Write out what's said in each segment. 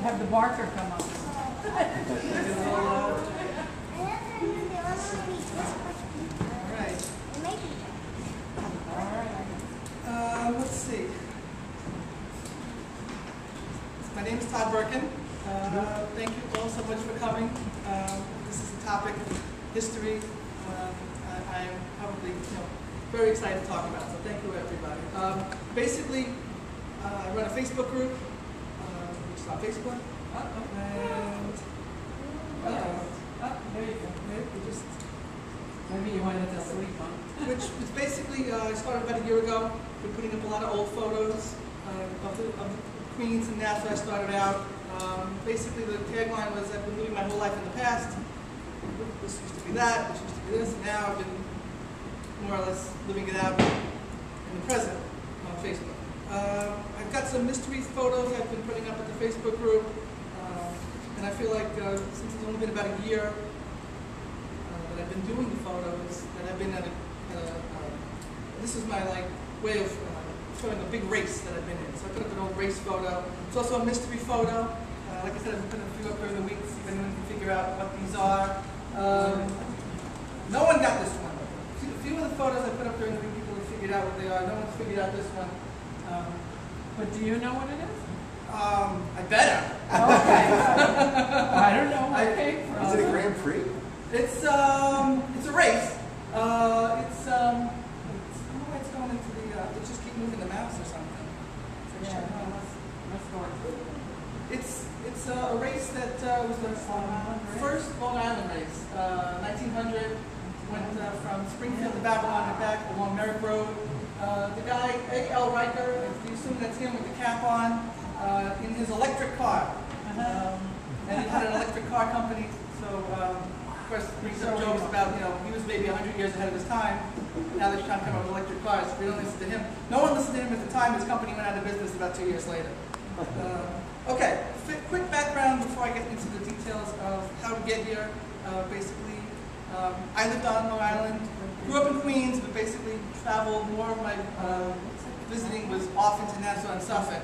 have the barker come up. Let's see. My name is Todd Berkun. Thank you all so much for coming. This is a topic, history. I'm probably very excited to talk about. So thank you, everybody. Basically, I run a Facebook group, which is on Facebook. There you go. Maybe you wanted to sleep on. Which is basically, I started about a year ago. We're putting up a lot of old photos of the Queens and Nassau I started out. Basically, the tagline was, I've been living my whole life in the past. This used to be that, this used to be this, and now I've been more or less living it out in the present on Facebook. I've got some mystery photos I've been putting up at the Facebook group, and I feel like since it's only been about a year that I've been doing the photos, that I've been at this is my way of showing a big race that I've been in. So I put up an old race photo. It's also a mystery photo. Like I said, I've put a few up during the week, see if anyone can figure out what these are. No one got this one. A few of the photos I put up during the week, people have figured out what they are. No one's figured out this one. But do you know what it is? I better. Okay. I don't know. Okay. Is it a Grand Prix? It's a race. It's I don't know why it's going into the. They just keep moving the mouse or something. Yeah. Let's go. It's a race that was the first Long Island race. 1900 went from Springfield to Babylon and back along Merrick Road. The guy A.L. Riker, if you assume that's him with the cap on, in his electric car. And he had an electric car company, so of course brings up jokes about, he was maybe 100 years ahead of his time. Now that you're trying to come up with electric cars, we don't listen to him. No one listened to him at the time. His company went out of business about 2 years later. Okay, quick background before I get into the details of how to get here. Basically, I lived on Long Island, grew up in Queens, but basically traveled. More of my visiting was off into Nassau and Suffolk.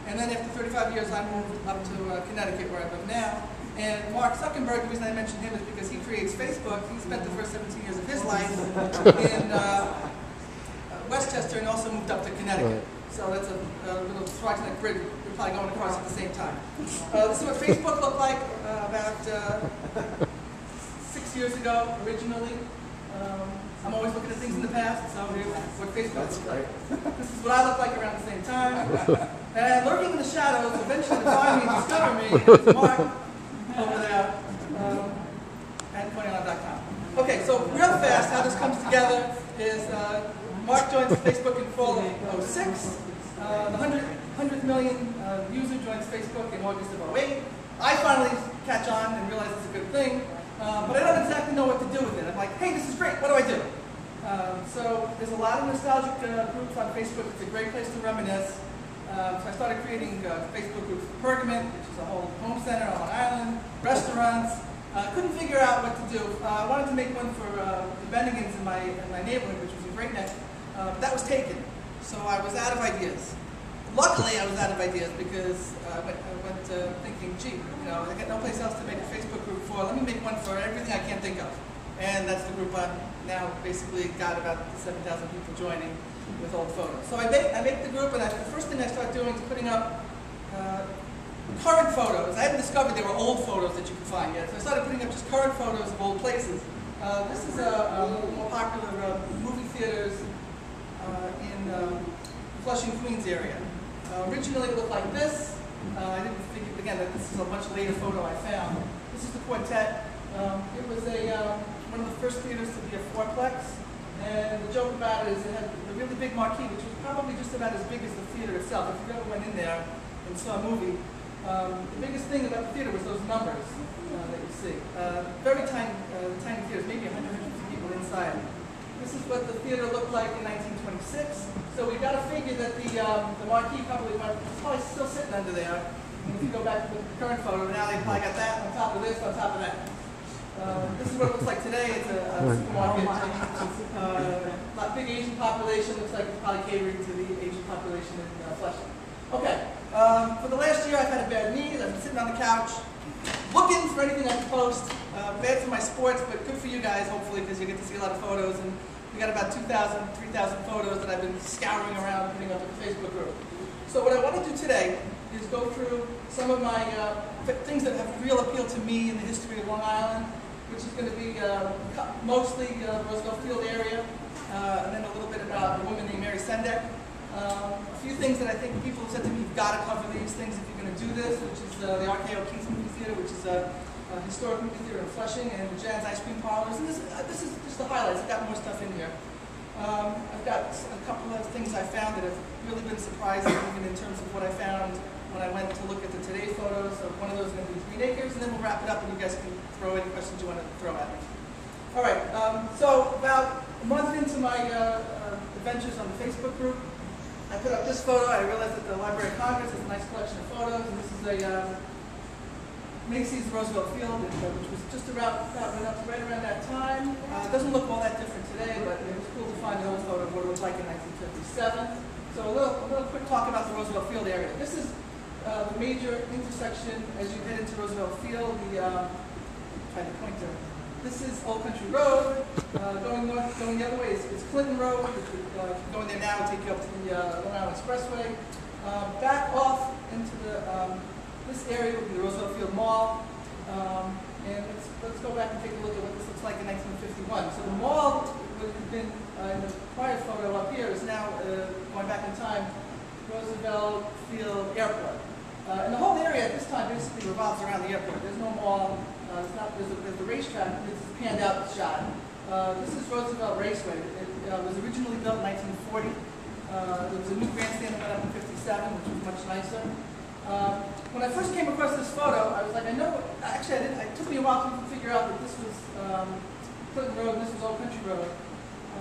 And then after 35 years, I moved up to Connecticut, where I live now. And Mark Zuckerberg, the reason I mentioned him is because he creates Facebook. He spent the first 17 years of his life in Westchester and also moved up to Connecticut. So that's a little approximate grid. We're probably going across at the same time. This is what Facebook looked like about 6 years ago, originally. I'm always looking at things in the past, so here's what Facebook looks like. This is what I look like around the same time. And lurking in the shadows, eventually to find me and discover me, is Mark over there at ConeyOnline.com. Okay, so real fast, how this comes together is Mark joins Facebook in fall of 06. The 100th million user joins Facebook in August of 08. I finally catch on and realize it's a good thing, but I don't exactly know what to do with it. I'm like, hey, this is great, what do I do? So there's a lot of nostalgic groups on Facebook. It's a great place to reminisce. So I started creating Facebook groups for Pergament, which is a whole home center on Long Island, restaurants. Couldn't figure out what to do. I wanted to make one for the Bennigans in my neighborhood, which was in Great Neck. But that was taken. So I was out of ideas. Luckily, I was out of ideas because I went thinking, gee, I got no place else to make a Facebook group for. Let me make one for everything I can't think of. And that's the group I'm now basically got about 7,000 people joining with old photos. So I make the group, and the first thing I start doing is putting up current photos. I haven't discovered there were old photos that you can find yet. So I started putting up just current photos of old places. This is a more popular movie theaters in Flushing, Queens area. Originally it looked like this. I didn't figure, again, that this is a much later photo I found. This is the Quartet. It was one of the first theaters to be a fourplex. And the joke about it is it had a really big marquee, which was probably just about as big as the theater itself. If you ever went in there and saw a movie, the biggest thing about the theater was those numbers that you see. Very tiny theaters, maybe 150 people inside. This is what the theater looked like in 1926. So we've got to figure that the marquee probably still sitting under there. And if you go back to the current photo, now they probably got that on top of this, on top of that. This is what it looks like today. It's a supermarket. Big Asian population. Looks like it's probably catering to the Asian population in Flushing. Okay. For the last year, I've had a bad knee. I've been sitting on the couch, looking for anything I can post. Bad for my sports, but good for you guys, hopefully, because you get to see a lot of photos. And we got about 2,000, 3,000 photos that I've been scouring around, putting up in the Facebook group. So what I want to do today is go through some of my things that have real appeal to me in the history of Long Island, which is going to be mostly the Roosevelt Field area, and then a little bit about a woman named Mary Sendek. A few things that I think people have said to me, you've got to cover these things if you're going to do this, which is the RKO King's Movie Theater, which is a historic movie theater in Flushing, and the Jan's Ice Cream Parlors. And this is just the highlights. I've got more stuff in here. I've got a couple of things I found that have really been surprising, even in terms of what I found when I went to look at the Today photos. So one of those is going to be Green Acres, and then we'll wrap it up, and you guys can throw any questions you want to throw at me. All right. So about a month into my adventures on the Facebook group, I put up this photo. I realized that the Library of Congress has a nice collection of photos, and this is a Macy's Roosevelt Field, which was just right around that time. It doesn't look all that different today, but it was cool to find an old photo of what it was like in 1957. So a little quick talk about the Roosevelt Field area. This is the major intersection as you head into Roosevelt Field. Trying to point to. This is Old Country Road. Going north, going the other way is Clinton Road. Going there now will take you up to the Long Island Expressway. Back off into the this area would be the Roosevelt Field Mall. And let's go back and take a look at what this looks like in 1951. So the mall would have been in the prior photo up here is now going back in time, Roosevelt Field Airport. And the whole area at this time basically revolves around the airport. There's no mall. There's the racetrack. This is a panned out shot. This is Roosevelt Raceway. It was originally built in 1940. There was a new grandstand that went up in 57, which was much nicer. When I first came across this photo, I was like, I know. Actually, it took me a while to figure out that this was Clinton Road and this was Old Country Road.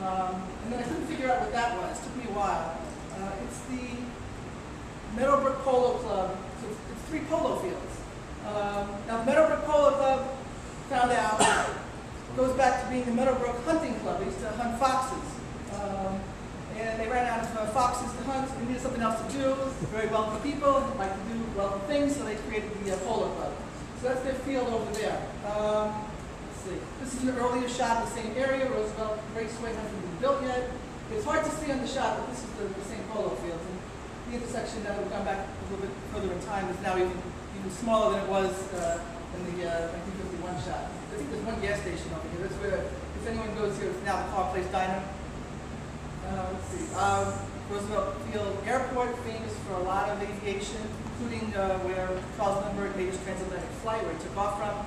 And then I couldn't figure out what that was. It took me a while. It's the Meadowbrook Polo Club. So it's 3 polo fields. Now, the Meadowbrook Polo Club, found out, goes back to being the Meadowbrook Hunting Club. They used to hunt foxes. And they ran out of foxes to hunt. They needed something else to do. Very wealthy people, like to do wealthy things, so they created the Polo Club. So that's their field over there. Let's see. This is an earlier shot of the same area. Roosevelt Raceway hasn't been built yet. It's hard to see on the shot, but this is the same polo fields. And the intersection that we've gone back a little bit further in time is now even smaller than it was in the 1951 shot. I think there's one gas station over here. That's where, if anyone goes here, it's now the Clark Place Diner. Let's see. Roosevelt Field Airport, famous for a lot of aviation, including where Charles Lindbergh made his transatlantic flight, where he took off from.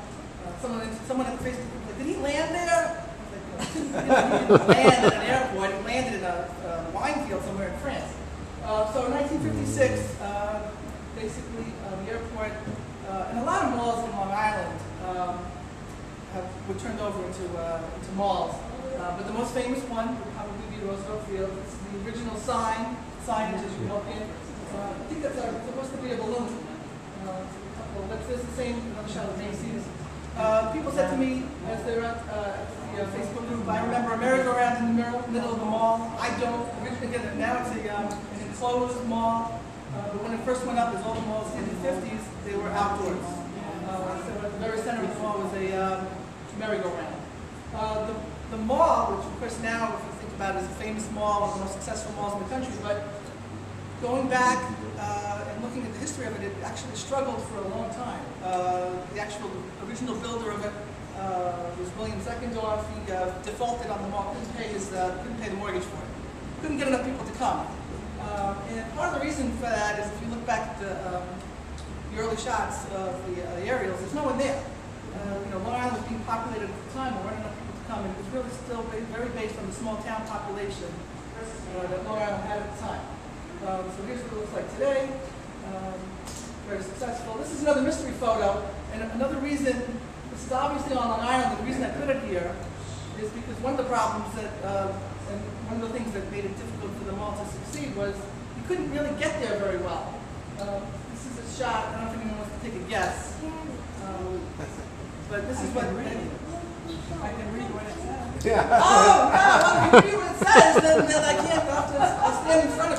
Someone at the Facebook group was like, did he land there? I was like, no, he didn't land at an airport. He landed in a wine field somewhere in France. So in 1956, basically the airport and a lot of malls in Long Island were turned over into malls. But the most famous one would probably be Roosevelt Field. It's the original signage as you walk in. I think that's supposed to be a balloon. That's the same, another shot of Macy's. People said to me as they're at the Facebook group, I remember a merry-go-round in the middle of the mall. I don't. Again, now it's an enclosed mall. But when it first went up, as all the malls in the 50s, they were outdoors. So at the very center of the mall was a merry-go-round. The mall, which of course now, if you think about it, is a famous mall, one of the most successful malls in the country, but going back and looking at the history of it, it actually struggled for a long time. The actual original builder of it was William Seckendorf. He defaulted on the mall, couldn't pay the mortgage for it. Couldn't get enough people to come. And part of the reason for that is if you look back at the early shots of the aerials, there's no one there. Long Island was being populated at the time, there weren't enough people to come, and it was really still very based on the small town population that Long Island had at the time. So here's what it looks like today. Very successful. This is another mystery photo, and another reason, this is obviously on Long Island, and the reason I put it here is because one of the problems that, and one of the things that made it difficult for the mall to succeed was you couldn't really get there very well. This is a shot, I don't know if anyone wants to take a guess. But this is what I can read what it says. Oh, no, well, if you read what it says, then I can't, I'll stand in front of